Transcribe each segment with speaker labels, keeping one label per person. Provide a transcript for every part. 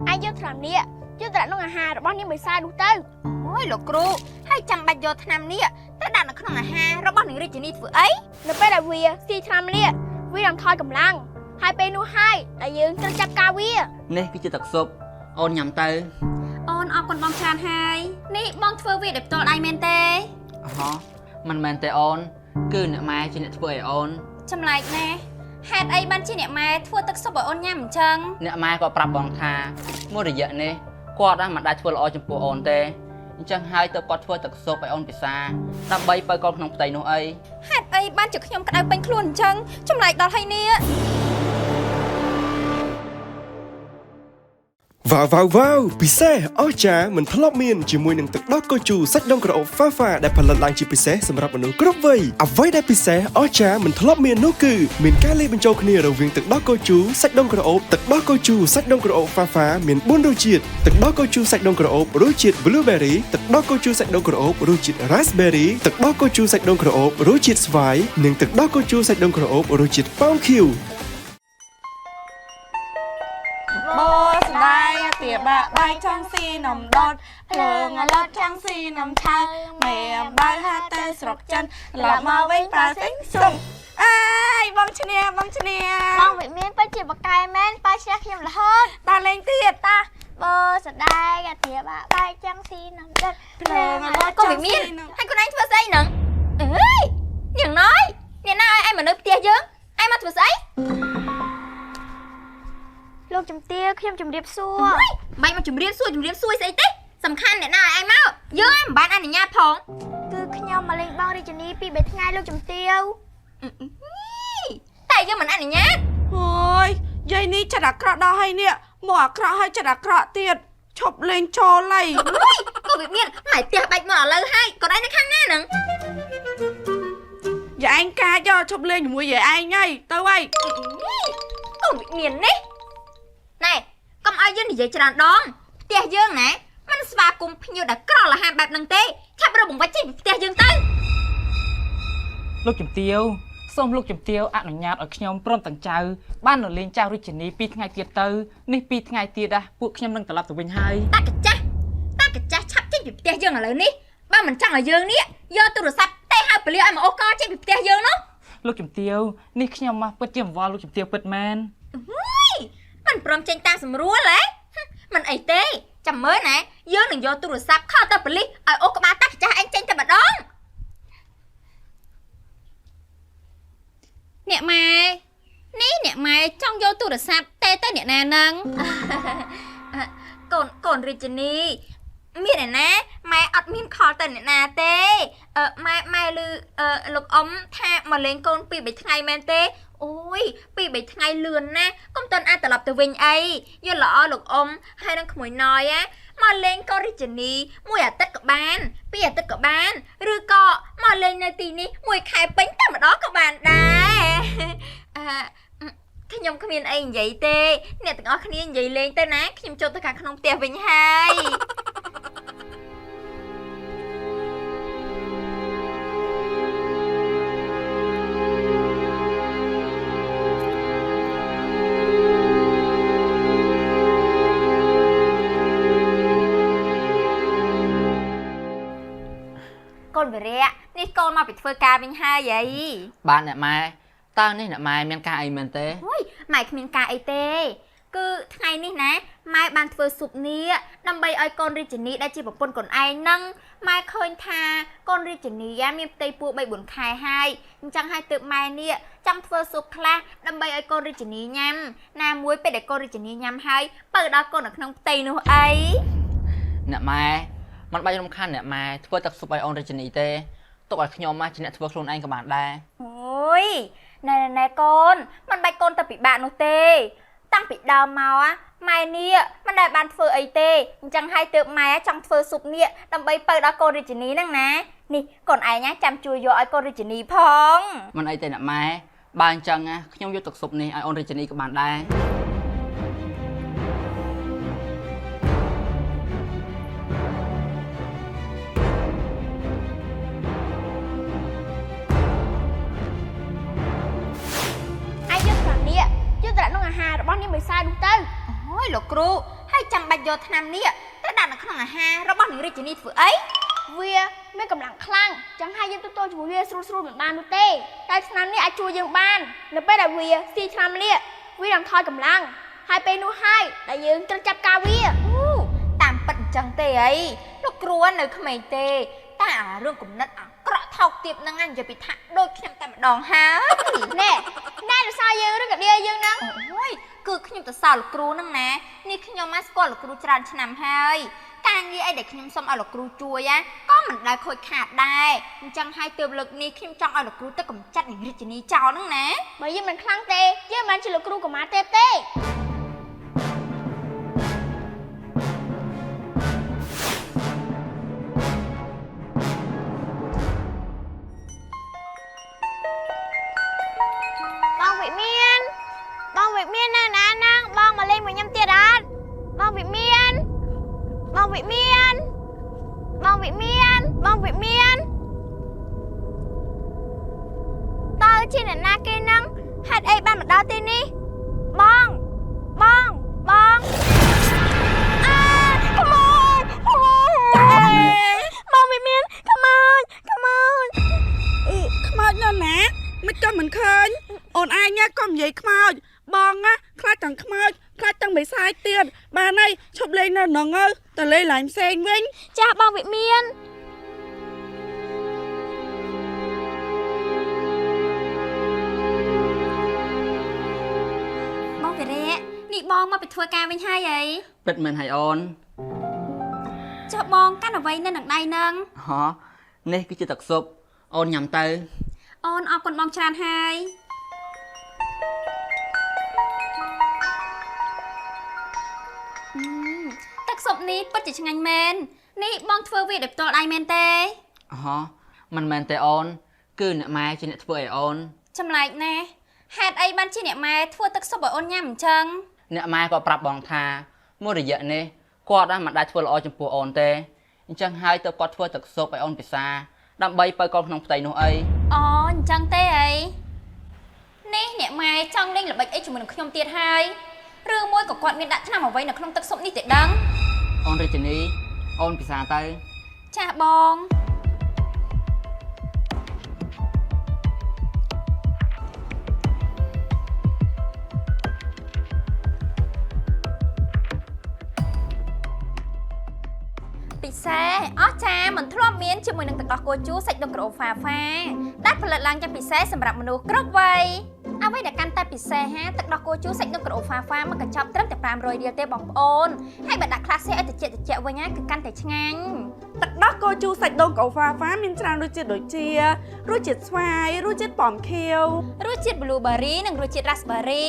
Speaker 1: ai vô thằng nia chứ tao nó hà rồi bao nhiêu mày sai đúng tao
Speaker 2: ôi lục cru hay chăm bạch vô thằng nia ta đặt nó không là hà rồi bao nhiêu đi chỉ đi vừa ấy
Speaker 1: nó phải là vì si thằng nia vì làm thôi cầm lăng hai bên nu hai đại dương cho chặt cao vi
Speaker 3: nè cái chưa thật sụp ôn nhầm tới
Speaker 2: ôn ông còn bong tràn hai nè bong thưa việc đẹp to đại men tê
Speaker 3: mình men tê ôn cứ nè mai trên nè thưa ôn
Speaker 2: chăm lại nè hạt ấy ban trên nè mai thưa tức sắp bởi ôn nhầm chăng
Speaker 3: nè mai có pram bong tha mua được vậy nè qua đó mà đã thưa lo trong bộ ôn tê chẳng hai tớ có thưa thật sụp phải ôn bị xa đâm bay bay con không tay nó ấy
Speaker 2: hạt ấy ban trực nhom cái bánh luôn chăng chăm lại đó hay nè
Speaker 4: Wow ពិសេសអស្ចារ្យមិនធ្លាប់មានជាមួយនឹងទឹកដោះកូជូសាច់ដុំក្រអូប Fafa ដែលផលិតឡើងជាពិសេសសម្រាប់មនុស្សគ្រប់វ័យអ្វីដែលពិសេសអស្ចារ្យមិនធ្លាប់មាននោះគឺមានការលាយបញ្ចូលគ្នារវាងទឹកដោះកូជូសាច់ដុំក្រអូបទឹកដោះកូជូសាច់ដុំក្រអូប Fafa មាន4រសជាតិទឹកដោះកូជូសាច់ដុំក្រអូបរសជាតិ Blueberry ទឹកដោះកូជូសាច់ដុំក្រអូបរសជាតិ Raspberry ទឹកដោះកូជូសាច់ដុំក្រអូបរសជាតិស្វាយនិងទឹកដោះកូជូសាច់ដុំក្រអូបរសជាតិប៉ោមខៀវ
Speaker 5: ស្ដាយទាបាក់បាយចង់ស៊ីនំដុតភ្លើងឡត់ចង់ស៊ីនំឆៅមេបើហាទៅស្រុកចិនឡាប់មកវិញប៉ាសិញសុំអើយបងឈ្នះ
Speaker 1: បងវិមានប៉ាជាបកាយមែនប៉ាឈ្នះខ្ញុំរហូត
Speaker 5: តាលេងទៀតតា
Speaker 1: បើស្ដាយទាបាក់បាយចង់ស៊ីនំដុត
Speaker 5: ភ្លើងឡត់
Speaker 2: ក៏វិមានហើយខ្លួនឯងធ្វើស្អីហ្នឹងអើយយ៉ាងណយអ្នកណាឲ្យឯងមកនៅផ្ទះយើងឯងមកធ្វើស្អី
Speaker 1: លោកជំទាវខ្ញុំជំរាបសួរ
Speaker 2: មិនមកជំរាបសួរស្អីទេសំខាន់អ្នកណាឲ្យឯងមកយើងឯងមិនបានអនុញ្ញាតផង
Speaker 1: គឺខ្ញុំមកលេងបងរាជនីពី3ថ្ងៃលោកជំទាវ
Speaker 2: តែយើងមិនអនុញ្ញាត
Speaker 5: អូយយាយនេះចិត្តអាក្រក់ដល់ហើយនេះមកអាក្រក់ហើយចិត្តអាក្រក់ទៀតឈប់លេងចូលឡៃ
Speaker 2: ក៏វាមានម៉ែផ្ទះបាច់មកឥឡូវហើយក៏ឯងនៅខាងណាហ្នឹង
Speaker 5: យាយឯងកាចឈប់លេងជាមួយយាយឯងហើយទៅហើយ
Speaker 2: ក៏វាមាននេះណែកុំឲ្យយើងនិយាយច្រើនដងផ្ទះយើងណាមិនស្វាគមន៍ភ្ញៀវដែលក្រលអាហារបែបហ្នឹងទេឆាប់រកបង្វិចចេញពីផ្ទះយើងទៅ
Speaker 6: លោកជំទាវសូមលោកជំទាវអនុញ្ញាតឲ្យខ្ញុំព្រមទាំងចៅបាននៅលេងចៅរាជនី2ថ្ងៃទៀតទៅនេះ2ថ្ងៃទៀតពួកខ្ញុំនឹងត្រឡប់ទៅវិញហើយ
Speaker 2: តាកាចាស់ឆាប់ចេញពីផ្ទះយើងឥឡូវនេះបើមិនចង់ឲ្យយើងនេះយកទូរស័ព្ទតែហៅពលីឲ្យមកអូកចេញពីផ្ទះយើងនោះ
Speaker 6: លោកជំទាវនេះខ្ញុំមកពិតជាអង្វល់លោកជំទាវពិតមែន
Speaker 2: មិនព្រមចេញតាមស្រួលហ៎មិនអីទេចាំមើលណាយើងនឹងយកទូរស័ព្ទខលទៅប៉ូលីសឲ្យអូក្បាលតាកាចាស់ឯងចេញតែម្ដងអ្នកម៉ែនេះអ្នកម៉ែចង់យកទូរស័ព្ទតែអ្នកណាហ្នឹងកូនរាជនីមានឯណាម៉ែអត់មានខលទៅអ្នកណាទេម៉ែឮលោកអ៊ំថាមកលេងកូន2-3ថ្ងៃមែនទេអូយ2-3ថ្ងៃលឿនណាកុំតន់អាចត្រឡប់ទៅវិញអីយល់ល្អលោកអ៊ំហើយនឹងក្មួយណយមកលេងកូនរាជនី1អាទិត្យក៏បាន2អាទិត្យក៏បានឬក៏មកលេងនៅទីនេះ1ខែពេញតែម្ដងក៏បានដែរខ្ញុំគ្មានអីនិយាយទេអ្នកទាំងអស់គ្នានិយាយលេងទៅណាខ្ញុំចូលទៅខាងក្នុងផ្ទះវិញហើយកូនវិរៈនេះកូនមកពីធ្វើការវិញហើយអី
Speaker 3: បានអ្នកម៉ែតើនេះអ្នកម៉ែមានការអីមែនទេ
Speaker 2: អូយម៉ែគ្មានការអីទេគឺថ្ងៃនេះណាម៉ែបានធ្វើស៊ុបនេះដើម្បីឲ្យកូនរាជនីដែលជាប្រពន្ធកូនឯងហ្នឹងម៉ែឃើញថាកូនរាជនីមានផ្ទៃពោះ 3-4 ខែហើយអញ្ចឹងហើយទើបម៉ែនេះចង់ធ្វើស៊ុបខ្លះដើម្បីឲ្យកូនរាជនីញ៉ាំណាមួយពេលដែលកូនរាជនីញ៉ាំហើយបើដល់កូននៅក្នុងផ្ទៃនោះអី
Speaker 3: អ្នកម៉ែមិនបាច់រំខានអ្នកម៉ែធ្វើទឹកស៊ុបឲ្យអូនរាជនីទេទុកឲ្យខ្ញុំមកជាអ្នកធ្វើខ្លួនឯងក៏បានដែរ
Speaker 2: អូយណែកូនមិនបាច់កូនទៅពិបាកនោះទេតាំងពីដើមមកម៉ែនេះមិនដែលបានធ្វើអីទេអញ្ចឹងហើយទើបម៉ែចង់ធ្វើស៊ុបនេះដើម្បីបើដល់កូនរាជនីហ្នឹងណានេះកូនឯងចាំជួយយកឲ្យកូនរាជនីផង
Speaker 3: មិនអីទេអ្នកម៉ែបើអញ្ចឹងខ្ញុំយកទឹកស៊ុបនេះឲ្យអូនរាជនីក៏បានដែរ
Speaker 1: របស់នេះមិនសាយđúngទៅ
Speaker 2: អូយលោកគ្រូហើយ ចាំបាច់យកឆ្នាំនេះទៅដាក់នៅក្នុងអាហាររបស់នាងរាជនីធ្វើអី
Speaker 1: វាមានកម្លាំងខ្លាំងចឹងហើយយើងទទួលជាមួយវាស្រួលមិនបាននោះទេតែឆ្នាំនេះអាចជួយយើងបាននៅពេលដែលវាស៊ីឆ្នាំលាវានឹងថយកម្លាំងហើយពេលនោះហើយដែលយើងត្រូវចាប់ការវា
Speaker 2: តាមពិតអញ្ចឹងទេអីលោកគ្រូនៅក្មេងទេតែអារឿងគំនិតអាក្រក់ថោកទាបហ្នឹងនិយាយពីថាដូចខ្ញុំតែម្ដងហើយ
Speaker 1: ណែលោកសាយើងឬក៏ដៀយើងហ្នឹង
Speaker 2: អូយគឺខ្ញុំទៅសល់លោកគ្រូហ្នឹងណានេះខ្ញុំមកស្គាល់លោកគ្រូច្រើនឆ្នាំហើយការងារអីដែលខ្ញុំសុំឲ្យលោកគ្រូជួយក៏មិនដែលខូចខាតដែរអញ្ចឹងហើយទើបលើកនេះខ្ញុំចង់ឲ្យលោកគ្រូទៅកម្ចាត់នាងរាជនីចោលហ្នឹងណា
Speaker 1: បើយើងមិនខ្លាំងទេយើងមិនជាលោកគ្រូកុមារទេទេ បងវិមាននៅណាហ្នឹងបងមកលេងមួយខ្ញុំទៀតអត់បងវិមានតើជាអ្នកណាគេហ្នឹងហេតុអីបានមកដល់ទីនេះបងបងវិមាន
Speaker 5: ខ្មោចនៅណាមិនក៏មិនឃើញអូនឯងក៏និយាយខ្មោចបងខ្លាចទាំងខ្មោចខ្លាចទាំងបិសាចទៀតបានហើយឈប់លេងនៅហ្នឹងទៅលេងឡើងផ្សេងវិញ
Speaker 1: ចាស់បងវិមាន
Speaker 2: បងវិរៈនេះបងមកពីធ្វើការវិញហើយអី
Speaker 3: ពិតមែនហើយអូន
Speaker 2: ចុះបងកាន់អ្វីនៅនឹងដៃហ្នឹង
Speaker 3: ហ៎នេះគឺជាទឹកស៊ុបអូនញ៉ាំទៅ
Speaker 2: អូនអរគុណបងច្រើនហើយទឹកស៊ុបនេះពិតជាឆ្ងាញ់មែននេះបងធ្វើវាដោយផ្ទាល់ដៃមែនទេ
Speaker 3: ហ៎មិនមែនទេអូនគឺអ្នកម៉ែជាអ្នកធ្វើឲ្យអូន
Speaker 2: ចម្លែកណាស់ហេតុអីបានជាអ្នកម៉ែធ្វើទឹកស៊ុបឲ្យអូនញ៉ាំអញ្ចឹង
Speaker 3: អ្នកម៉ែក៏ប្រាប់បងថាមួយរយៈនេះគាត់មិនដែលធ្វើល្អចំពោះអូនទេអញ្ចឹងហើយទើបគាត់ធ្វើទឹកស៊ុបឲ្យអូនពិសាដើម្បីបើកូនក្នុងផ្ទៃនោះអី
Speaker 2: អូអញ្ចឹងទេអីនេះអ្នកម៉ែចង់លេងល្បិចអីជាមួយនឹងខ្ញុំទៀតហើយឬមួយក៏គាត់មានដាក់ថ្នាំអ្វីនៅក្នុងទឹកស៊ុបនេះទេដឹង
Speaker 3: អូនរាជនីអូនពិសាទៅ
Speaker 2: ចាស់បង ពិសេសអស្ចារ្យមិនធ្លាប់មានជាមួយនឹងទឹកដោះគោជូរសាច់ដូងក្រអូបហ្វាហ្វាដែលផលិតឡើងយ៉ាងពិសេសសម្រាប់មនុស្សគ្រប់វ័យអ្វីដែលកាន់តែពិសេសទឹកដោះគោជូរសាច់ដូងក្រអូបហ្វាហ្វាមិនកញ្ចប់ត្រឹមតែ500រៀលទេបងប្អូនហើយបើដាក់ក្លាសេឲ្យត្រជាក់វិញគឺកាន់តែឆ្ងាញ់
Speaker 5: ទឹកដោះគោជូរសាច់ដូងកៅហ្វាហ្វាមានច្រើនរសជាតិដូចជារសជាតិស្វាយរសជាតិប៉ោមខៀវ
Speaker 2: រសជាតិ blueberry និងរសជាតិ raspberry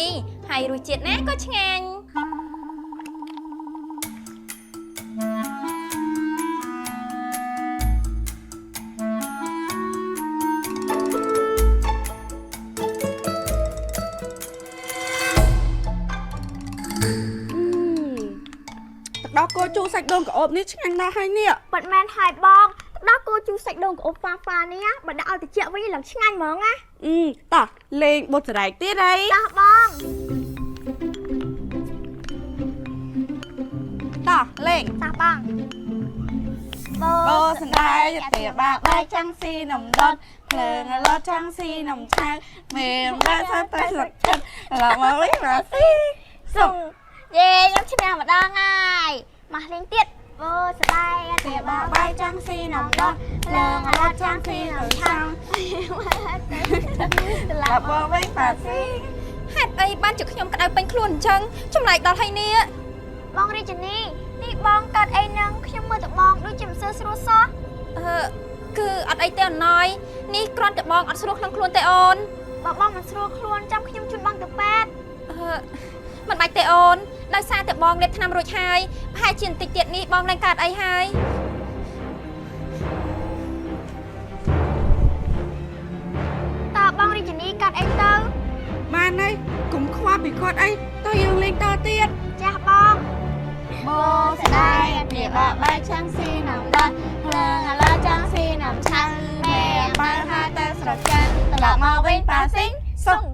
Speaker 2: ហើយរសជាតិណាក៏ឆ្ងាញ់
Speaker 5: ដល់គោជូរសាច់ដូងក្អូបនេះឆ្ងាញ់ណាស់ហើយនេះ
Speaker 1: ប៉ិតមែនហើយបងទឹកដោះគោជូរសាច់ដូងក្អូបហ្វាហ្វានេះបើដាក់ឲ្យត្រជាក់វិញឡើងឆ្ងាញ់ហ្មងណា
Speaker 5: តោះលេងបុតស្រែកទៀតអី
Speaker 1: តោះបង
Speaker 5: តោះលេង
Speaker 1: តោះបង
Speaker 5: បោសណ្ដែកទាបាក់បាយចាំងស៊ីនំដុតភ្លើងឡោចាំងស៊ីនំឆៅមេបាក់សាប់តែស្លឹកចិត្តឡប់មកវិញមកស៊ី
Speaker 1: សុំយេខ្ញុំឈ្នះម្ដងហើយមកលេងទៀតបោសណ្ដែកទាបាក់បាយចាំងស៊ីនំដុតភ្លើងឡោចាំងស៊ីនំឆៅ
Speaker 5: ឡប់មកវិញមកស៊ី
Speaker 2: ហេតុអីបានជាខ្ញុំក្តៅពេញខ្លួនអញ្ចឹងចម្លែកដល់ហើយនេះ
Speaker 1: បងរាជនីនេះបងកើតអីនឹងខ្ញុំមើលទៅបងដូចជាមិនសូវស្រួលសោះ
Speaker 2: គឺអត់អីទេអំណយនេះគ្រាន់តែបងអត់ស្រួលក្នុងខ្លួនទេអូន
Speaker 1: បើបងមិនស្រួលខ្លួនចាំខ្ញុំជូនបងទៅពេទ្យ
Speaker 2: មិនបាច់ទេអូនដោយសារតែបងលេបថ្នាំរួចហើយប្រហែលជាបន្តិចទៀតនេះបងឡើងកើតអីហើយ
Speaker 1: តើបងរាជនីកើតអីទៅ
Speaker 5: បានហើយកុំខ្វល់ពីគាត់អីតើយើងលេងតទៀត
Speaker 1: ចាស់បង
Speaker 5: បោសណ្ដែកទាបាក់បាយចាំងស៊ីនំដុតភ្លើងឡោចាំងស៊ីនំឆៅមេបាក់ហាតែស្លឹកចិត្តឡប់មកវិញប៉ាស៊ីងសុំ